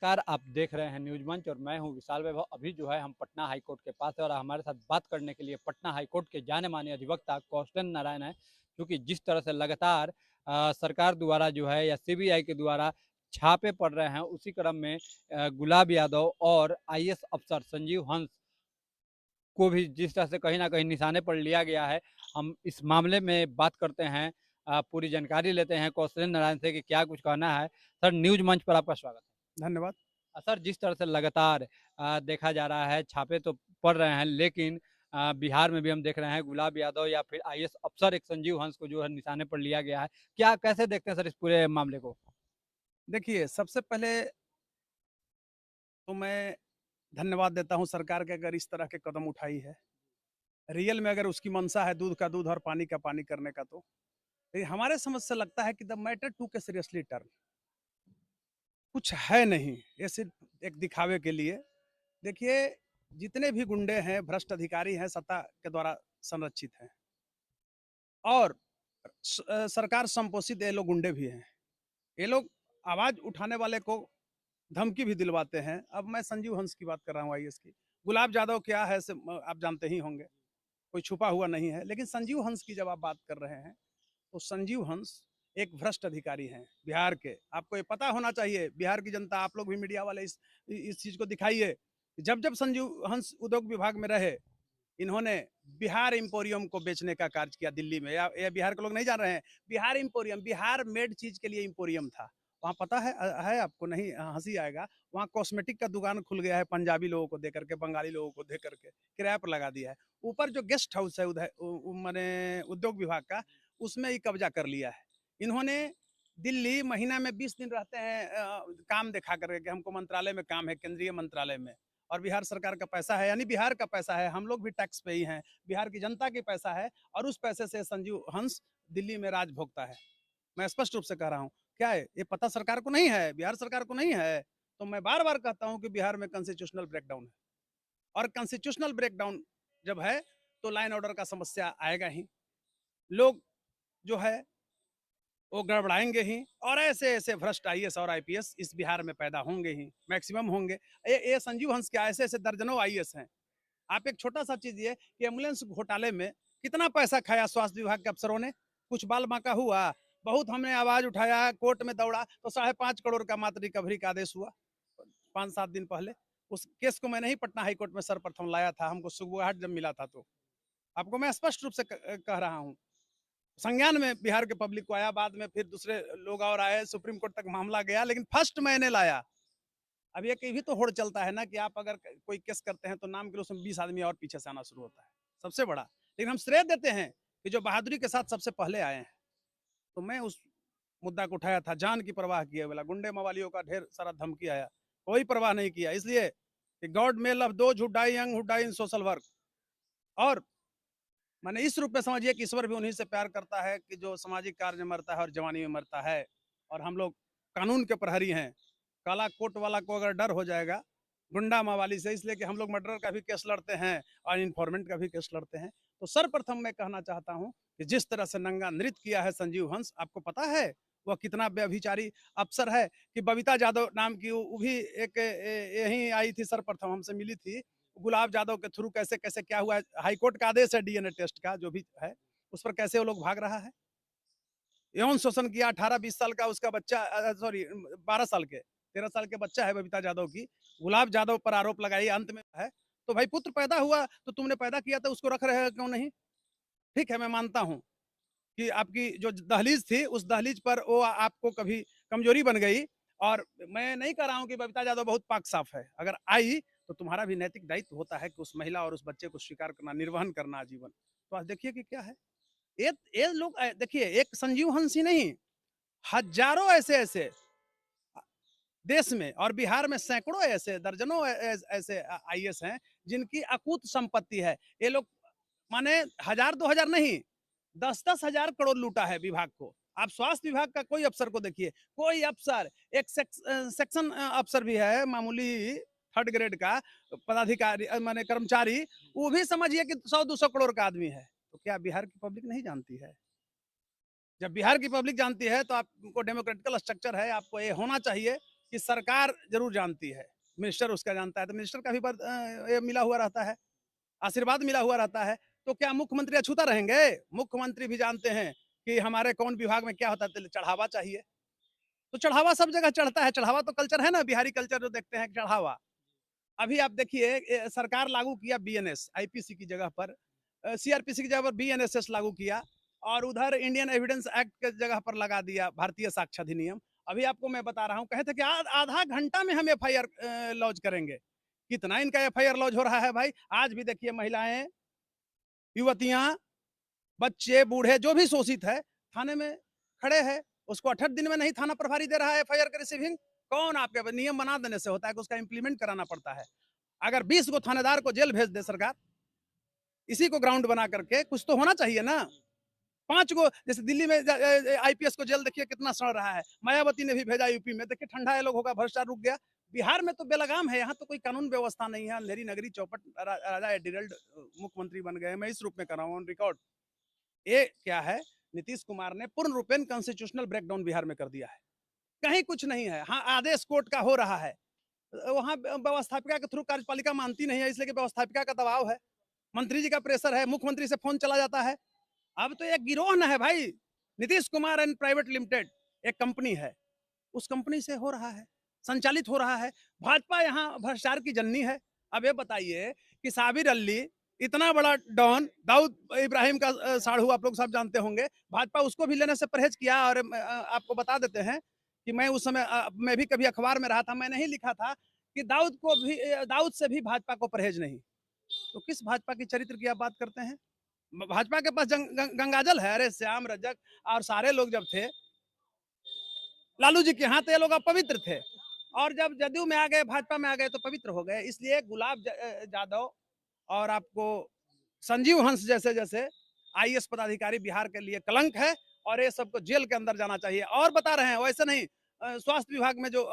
नमस्कार, आप देख रहे हैं न्यूज़ मंच और मैं हूं विशाल वैभव। अभी जो है हम पटना हाई कोर्ट के पास है और हमारे साथ बात करने के लिए पटना हाई कोर्ट के जाने-माने अधिवक्ता कौशलेंद्र नारायण हैं। क्योंकि जिस तरह से लगातार सरकार द्वारा जो है या सीबीआई के द्वारा छापे पड़ रहे हैं, उसी क्रम में गुलाब यादव और आईएएस अफसर संजीव हंस को भी जिस तरह से कहीं न कहीं निशाने पर लिया गया है। हम इस मामले में बात करते हैं, पूरी जानकारी लेते हैं कौशलेंद्र नारायण से कि क्या कुछ कहना है। सर, न्यूज़ मंच पर आपका स्वागत है। धन्यवाद। सर, जिस तरह से लगातार देखा जा रहा है, छापे तो पड़ रहे हैं, लेकिन बिहार में भी हम देख रहे हैं गुलाब यादव या फिर आईएएस अफसर एक संजीव हंस को जो है निशाने पर लिया गया है। क्या कैसे देखते हैं सर इस पूरे मामले को? देखिए, सबसे पहले तो मैं धन्यवाद देता हूँ सरकार के अगर इस तरह के कदम उठाई है। रियल में अगर उसकी मंशा है दूध का दूध और पानी का पानी करने का तो। लेकिन हमारे समझ से लगता है कि द मैटर टूक ए सीरियसली टर्न। कुछ है नहीं, ये सिर्फ़ एक दिखावे के लिए। देखिए, जितने भी गुंडे हैं, भ्रष्ट अधिकारी हैं, सत्ता के द्वारा संरक्षित हैं और सरकार संपोषित ये लोग गुंडे भी हैं। ये लोग आवाज़ उठाने वाले को धमकी भी दिलवाते हैं। अब मैं संजीव हंस की बात कर रहा हूँ आईएएस की। गुलाब जाधव क्या है आप जानते ही होंगे, कोई छुपा हुआ नहीं है। लेकिन संजीव हंस की जब आप बात कर रहे हैं, तो संजीव हंस एक भ्रष्ट अधिकारी हैं बिहार के। आपको ये पता होना चाहिए, बिहार की जनता, आप लोग भी मीडिया वाले इस चीज़ को दिखाइए। जब-जब संजीव हंस उद्योग विभाग में रहे, इन्होंने बिहार एम्पोरियम को बेचने का कार्य किया दिल्ली में। या बिहार के लोग नहीं जान रहे हैं, बिहार एम्पोरियम, बिहार मेड चीज़ के लिए एम्पोरियम था। वहाँ पता है आपको, नहीं हँसी आएगा, वहाँ कॉस्मेटिक का दुकान खुल गया है पंजाबी लोगों को देकर के, बंगाली लोगों को देकर के, किराए पर लगा दिया है। ऊपर जो गेस्ट हाउस है माने उद्योग विभाग का, उसमें ही कब्जा कर लिया है। इन्होंने दिल्ली महीना में 20 दिन रहते हैं काम दिखा कर के कि हमको मंत्रालय में काम है, केंद्रीय मंत्रालय में। और बिहार सरकार का पैसा है, यानी बिहार का पैसा है, हम लोग भी टैक्स पेई हैं, बिहार की जनता की पैसा है और उस पैसे से संजीव हंस दिल्ली में राज भोगता है। मैं स्पष्ट रूप से कह रहा हूँ। क्या है? ये पता सरकार को नहीं है, बिहार सरकार को नहीं है, तो मैं बार-बार कहता हूँ कि बिहार में कॉन्स्टिट्यूशनल ब्रेकडाउन है और कॉन्स्टिट्यूशनल ब्रेकडाउन जब है, तो लॉ एंड ऑर्डर का समस्या आएगा ही। लोग जो है वो गड़बड़ाएँगे ही और ऐसे-ऐसे भ्रष्ट आईएएस और आईपीएस इस बिहार में पैदा होंगे ही, मैक्सिमम होंगे। ये संजीव हंस के ऐसे-ऐसे दर्जनों आईएएस हैं। आप एक छोटा-सा चीज़ ये कि एम्बुलेंस घोटाले में कितना पैसा खाया स्वास्थ्य विभाग के अफसरों ने? कुछ बाल-बांका हुआ? बहुत हमने आवाज़ उठाया, कोर्ट में दौड़ा, तो 5.5 करोड़ का मात्र रिकवरी का आदेश हुआ, 5-7 दिन पहले। उस केस को मैंने ही पटना हाई कोर्ट में सर्वप्रथम लाया था, हमको सुगबुगाहट जब मिला था तो। आपको मैं स्पष्ट रूप से कह रहा हूँ। संज्ञान में बिहार के पब्लिक को आया, बाद में फिर दूसरे लोग और आए, सुप्रीम कोर्ट तक मामला गया, लेकिन फर्स्ट मैंने लाया। अब ये भी तो होड़ चलता है ना कि आप अगर कोई केस करते हैं तो नाम के लिए उसमें 20 आदमी और पीछे से आना शुरू होता है, सबसे बड़ा। लेकिन हम श्रेय देते हैं कि जो बहादुरी के साथ सबसे पहले आए हैं। तो मैं उस मुद्दा को उठाया था, जान की परवाह किए बिना। गुंडे मवालियों का ढेर सारा धमकी आया, कोई परवाह नहीं किया, इसलिए कि God may love those who die young, who die in social work. और मैंने इस रूप में समझिए कि ईश्वर भी उन्हीं से प्यार करता है कि जो सामाजिक कार्य में मरता है और जवानी में मरता है। और हम लोग कानून के प्रहरी हैं। काला कोट वाला को अगर डर हो जाएगा गुंडा मवाली से, इसलिए कि हम लोग मर्डर का भी केस लड़ते हैं और इन्फॉर्मेंट का भी केस लड़ते हैं। तो सर्वप्रथम मैं कहना चाहता हूं कि जिस तरह से नंगा नृत्य किया है संजीव हंस, आपको पता है वह कितना व्यभिचारी अफसर है कि बबीता यादव नाम की वो भी एक यहीं आई थी, सर्वप्रथम हमसे मिली थी। गुलाब यादव के थ्रू कैसे कैसे क्या हुआ, हाई कोर्ट का आदेश है डीएनए टेस्ट का जो भी है, उस पर कैसे वो लोग भाग रहा है। यौन शोषण किया 18-20 साल का उसका बच्चा, सॉरी 12 साल के, 13 साल के बच्चा है बबीता यादव की। गुलाब यादव पर आरोप लगाई, अंत में है तो भाई पुत्र पैदा हुआ तो तुमने पैदा किया था, उसको रख रहे हो क्यों नहीं? ठीक है, मैं मानता हूँ कि आपकी जो दहलीज थी उस दहलीज पर वो आपको कभी कमजोरी बन गई। और मैं नहीं कह रहा हूँ कि बबीता यादव बहुत पाक साफ है, अगर आई तो तुम्हारा भी नैतिक दायित्व होता है कि उस महिला और उस बच्चे को स्वीकार करना, निर्वहन करना आजीवन। तो आज देखिए कि क्या है। ये लोग देखिए, एक संजीव हंस ही नहीं, हजारों ऐसे-ऐसे देश में और बिहार में सैकड़ों ऐसे, दर्जनों ऐसे आईएएस हैं जिनकी अकूत संपत्ति है। ये लोग माने 1000-2000 नहीं, 10-10 हजार करोड़ लूटा है विभाग को। आप स्वास्थ्य विभाग का कोई अफसर को देखिए, कोई अफसर, एक सेक्शन अफसर भी है मामूली 3rd ग्रेड का पदाधिकारी, माने कर्मचारी, वो भी समझिए कि 100-200 करोड़ का आदमी है। तो क्या बिहार की पब्लिक नहीं जानती है? जब बिहार की पब्लिक जानती है तो आपको डेमोक्रेटिकल स्ट्रक्चर है, आपको ये होना चाहिए कि सरकार जरूर जानती है, मिनिस्टर उसका जानता है, तो मिनिस्टर का भी ये मिला हुआ रहता है, आशीर्वाद मिला हुआ रहता है। तो क्या मुख्यमंत्री अछूता रहेंगे? मुख्यमंत्री भी जानते हैं कि हमारे कौन विभाग में क्या होता है, तो चढ़ावा चाहिए। तो चढ़ावा सब जगह चढ़ता है, चढ़ावा तो कल्चर है ना, बिहारी कल्चर जो देखते हैं चढ़ावा। अभी आप देखिए सरकार लागू किया बीएनएस, आईपीसी की जगह पर सीआरपीसी की जगह पर बीएनएसएस लागू किया, और उधर इंडियन एविडेंस एक्ट के जगह पर लगा दिया भारतीय साक्ष्य अधिनियम। अभी आपको मैं बता रहा हूँ, कहे थे कि आधा घंटा में हम एफआईआर लॉन्च करेंगे। कितना इनका एफआईआर लॉन्च हो रहा है भाई। आज भी देखिए महिलाएं, युवतियां, बच्चे, बूढ़े जो भी शोषित है थाने में खड़े हैं, उसको 68 दिन में नहीं थाना प्रभारी दे रहा है एफआईआर का रिसीविंग। कौन आपके नियम बना देने से होता है कि उसका इंप्लीमेंट कराना पड़ता है। अगर 20 गो थानेदार को जेल भेज दे सरकार, इसी को ग्राउंड बना करके, कुछ तो होना चाहिए ना। 5 गो, जैसे दिल्ली में आईपीएस को जेल देखिए कितना सड़ रहा है, मायावती ने भी भेजा यूपी में, देखिए ठंडा है, लोग होगा, भ्रष्टाचार रुक गया। बिहार में तो बेलगाम है, यहाँ तो कोई कानून व्यवस्था नहीं है, अंधेरी नगरी चौपट, राजा एडिरल्ड मुख्यमंत्री बन गए। मैं इस रूप में कर रहा हूँ ऑन रिकॉर्ड। ये क्या है, नीतीश कुमार ने पूर्ण रूपेण कॉन्स्टिट्यूशनल ब्रेकडाउन बिहार में कर दिया है। कहीं कुछ नहीं है। हाँ, आदेश कोर्ट का हो रहा है, वहाँ व्यवस्थापिका के थ्रू कार्यपालिका मानती नहीं है, इसलिए कि व्यवस्थापिका का दबाव है, मंत्री जी का प्रेशर है, मुख्यमंत्री से फोन चला जाता है। अब तो एक गिरोह न है भाई, Nitish Kumar and private limited एक कंपनी है, उस कंपनी से हो रहा है, संचालित हो रहा है। भाजपा यहाँ भ्रष्टाचार की जननी है। अब ये बताइए कि साबिर अली, इतना बड़ा डॉन, दाऊद इब्राहिम का साढ़ू, आप लोग सब जानते होंगे, भाजपा उसको भी लेने से परहेज किया। और आपको बता देते हैं कि मैं उस समय मैं भी कभी अखबार में रहा था, मैंने ही लिखा था कि दाऊद को भी, दाऊद से भी भाजपा को परहेज नहीं। तो किस भाजपा की चरित्र की आप बात करते हैं? भाजपा के पास गंगाजल है। अरे श्याम रजक और सारे लोग जब थे लालू जी के यहाँ, तो ये लोग अपवित्र थे, और जब जदयू में आ गए, भाजपा में आ गए, तो पवित्र हो गए। इसलिए गुलाब यादव और आपको संजीव हंस जैसे जैसे आईएएस पदाधिकारी बिहार के लिए कलंक है, और ये सबको जेल के अंदर जाना चाहिए। और बता रहे हैं वैसे नहीं, स्वास्थ्य विभाग में जो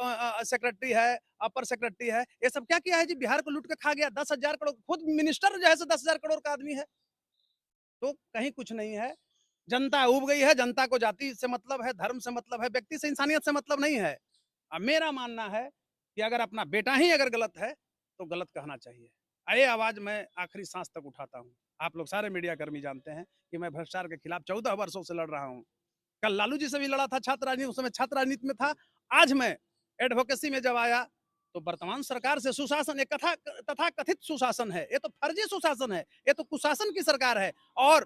सेक्रेटरी है, अपर सेक्रेटरी है, ये सब क्या किया है जी? बिहार को लूट के खा गया। 10,000 करोड़, खुद मिनिस्टर जो है 10,000 करोड़ का आदमी है। तो कहीं कुछ नहीं है। जनता उब गई है, जनता को जाति से मतलब है, धर्म से मतलब है, व्यक्ति से, इंसानियत से मतलब नहीं है। अब मेरा मानना है कि अगर अपना बेटा ही अगर गलत है तो गलत कहना चाहिए। ये आवाज मैं आखिरी सांस तक उठाता हूँ। आप लोग सारे मीडिया कर्मी जानते हैं कि मैं भ्रष्टाचार के खिलाफ 14 वर्षों से लड़ रहा हूँ। कल लालू जी से भी लड़ा था, छात्र राजनीति, उस समय छात्र राजनीति में था। आज मैं एडवोकेसी में जब आया, तो वर्तमान सरकार से सुशासन, एक तथा कथित सुशासन है, ये तो फर्जी सुशासन है, ये तो कुशासन की सरकार है। और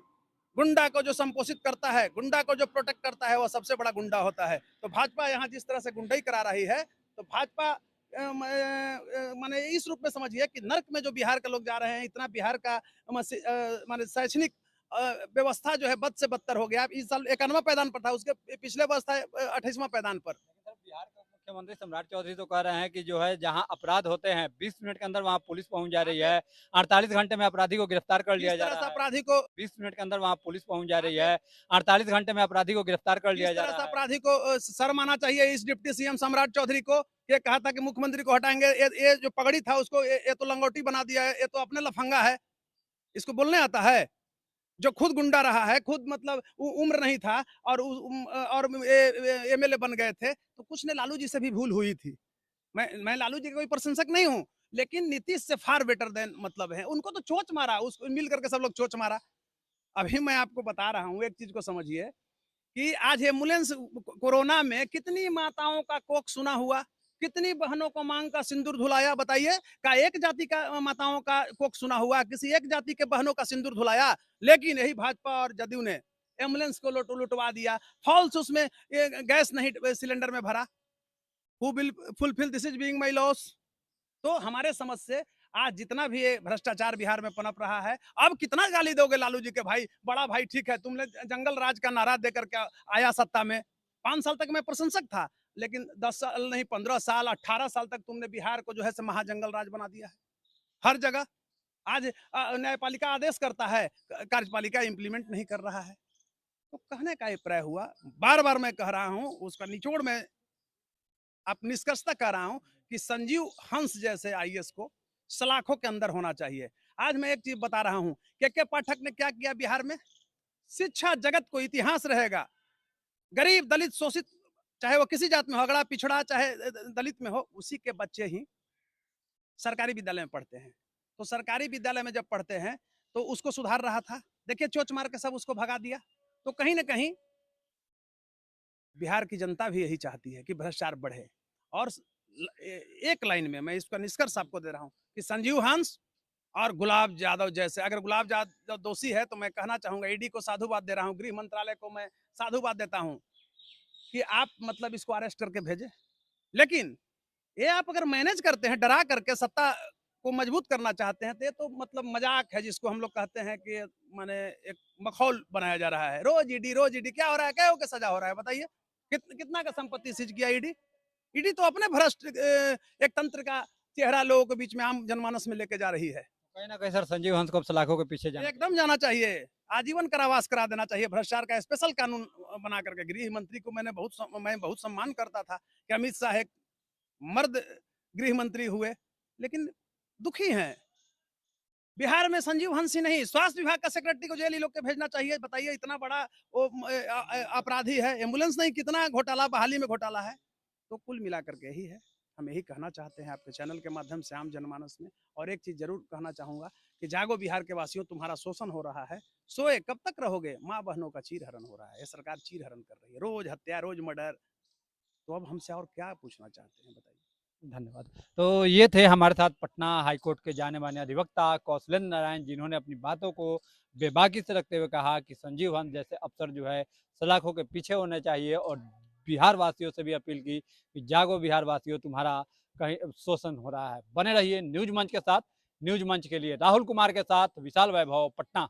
गुंडा को जो संपोषित करता है, गुंडा को जो प्रोटेक्ट करता है, वो सबसे बड़ा गुंडा होता है। तो भाजपा यहाँ जिस तरह से गुंडाई करा रही है, तो भाजपा माने इस रूप में समझिए कि नर्क में जो बिहार के लोग जा रहे हैं, इतना बिहार का माने शैक्षणिक व्यवस्था जो है बद से बदतर हो गया। इस साल 91वां पैदान पर था, उसके पिछले वर्ष था 28वां पैदान पर। बिहार के मुख्यमंत्री सम्राट चौधरी तो कह रहे हैं कि जो है जहां अपराध होते हैं 20 मिनट के अंदर वहां पुलिस पहुंच जा रही है, 48 घंटे में अपराधी को गिरफ्तार कर लिया जा रहा है। अपराधी को 20 मिनट के अंदर वहां पुलिस पहुंच जा रही है, 48 घंटे में अपराधी को गिरफ्तार कर लिया जा रहा है। अपराधी को शर्म आना चाहिए इस डिप्टी सीएम सम्राट चौधरी को। ये कहा था कि मुख्यमंत्री को हटाएंगे, ये जो पगड़ी था उसको ये तो लंगोटी बना दिया है, ये तो अपने लफंगा है, इसको बोलने आता है? जो खुद गुंडा रहा है, खुद मतलब उम्र नहीं था, और एमएलए बन गए थे, तो कुछ ने लालू जी से भी भूल हुई थी। मैं लालू जी का कोई प्रशंसक नहीं हूं, लेकिन नीतीश से फार बेटर देन मतलब है। उनको तो चोच मारा, उसको मिल करके सब लोग चोच मारा। अभी मैं आपको बता रहा हूं, एक चीज को समझिए कि आज एम्बुलेंस कोरोना में कितनी माताओं का कोख सुना हुआ, कितनी बहनों को मांग का सिंदूर धुलाया, बताइए? का एक जाति का माताओं का कोख सुना हुआ, किसी एक जाति के बहनों का सिंदूर धुलाया? लेकिन यही भाजपा और जदयू ने एम्बुलेंस को लुटवा दिया, फॉल्स उसमें गैस नहीं सिलेंडर में भरा। Who will fulfil this is being my loss. तो हमारे समझ से आज जितना भी ये भ्रष्टाचार बिहार में पनप रहा है, अब कितना गाली दोगे लालू जी के भाई? बड़ा भाई ठीक है, तुमने जंगल राज का नारा देकर के आया सत्ता में, 5 साल तक मैं प्रशंसक था, लेकिन 10 साल नहीं, 15 साल, 18 साल तक तुमने बिहार को जो है महाजंगल राज बना दिया है हर जगह। आज न्यायपालिका आदेश करता है, कार्यपालिका इंप्लीमेंट नहीं कर रहा है। तो कहने का अभिप्राय हुआ, बार बार मैं कह रहा हूं, उसका निचोड़ में आप निष्कर्षता कह रहा हूं कि संजीव हंस जैसे आईएएस को सलाखों के अंदर होना चाहिए। आज मैं एक चीज बता रहा हूं, के पाठक ने क्या किया बिहार में? शिक्षा जगत को इतिहास रहेगा। गरीब, दलित, शोषित चाहे वो किसी जात में हो, अगड़ा पिछड़ा चाहे दलित में हो, उसी के बच्चे ही सरकारी विद्यालय में पढ़ते हैं। तो सरकारी विद्यालय में जब पढ़ते हैं तो उसको सुधार रहा था, देखिए चोच मार के सब उसको भगा दिया। तो कहीं ना कहीं बिहार की जनता भी यही चाहती है कि भ्रष्टाचार बढ़े। और एक लाइन में मैं इसका निष्कर्ष आपको दे रहा हूं कि संजीव हंस और गुलाब यादव जैसे, अगर गुलाब यादव दोषी है तो मैं कहना चाहूंगा, ईडी को साधुवाद दे रहा हूं, गृह मंत्रालय को मैं साधुवाद देता हूं कि आप मतलब इसको अरेस्ट करके भेजे। लेकिन ये आप अगर मैनेज करते हैं, डरा करके सत्ता को मजबूत करना चाहते हैं, तो ये तो मतलब मजाक है, जिसको हम लोग कहते हैं कि माने एक मखौल बनाया जा रहा है। रोज ईडी क्या हो रहा है, क्या होकर सजा हो रहा है, बताइए कितना का संपत्ति सीज किया ईडी। ईडी तो अपने भ्रष्ट एक तंत्र का चेहरा लोगों के बीच में आम जनमानस में लेके जा रही है। कहीं ना कहीं सर संजीव हंस को अब सलाखों के पीछे जाना एकदम जाना चाहिए, आजीवन कारावास करा देना चाहिए, भ्रष्टाचार का स्पेशल कानून बना करके। गृह मंत्री को मैं बहुत सम्मान करता था कि अमित शाह एक मर्द गृह मंत्री हुए, लेकिन दुखी हैं। बिहार में संजीव हंस ही नहीं, स्वास्थ्य विभाग का सेक्रेटरी को जेल ही लोग के भेजना चाहिए। बताइए, इतना बड़ा वो अपराधी है, एम्बुलेंस नहीं, कितना घोटाला, बहाली में घोटाला है। तो कुल मिलाकर के यही है, हम यही कहना चाहते हैं आपके चैनल के माध्यम से आम जनमानस में। और एक चीज जरूर कहना चाहूंगा कि जागो बिहार के वासियों, तुम्हारा शोषण हो रहा है, सोए कब तक रहोगे, माँ बहनों का चीर हरण हो रहा है, ये सरकार चीर हरण कर रही है, रोज हत्या, रोज मर्डर। तो अब हमसे और क्या पूछना चाहते हैं, बताइए। धन्यवाद। तो ये थे हमारे साथ पटना हाईकोर्ट के जाने माने अधिवक्ता कौशलेंद्र नारायण, जिन्होंने अपनी बातों को बेबाकी से रखते हुए कहा कि संजीव हंस जैसे अफसर जो है सलाखों के पीछे होने चाहिए, और बिहार वासियों से भी अपील की कि जागो बिहार वासियों, तुम्हारा कहीं शोषण हो रहा है। बने रहिए न्यूज मंच के साथ। न्यूज मंच के लिए राहुल कुमार के साथ विशाल वैभव, पटना।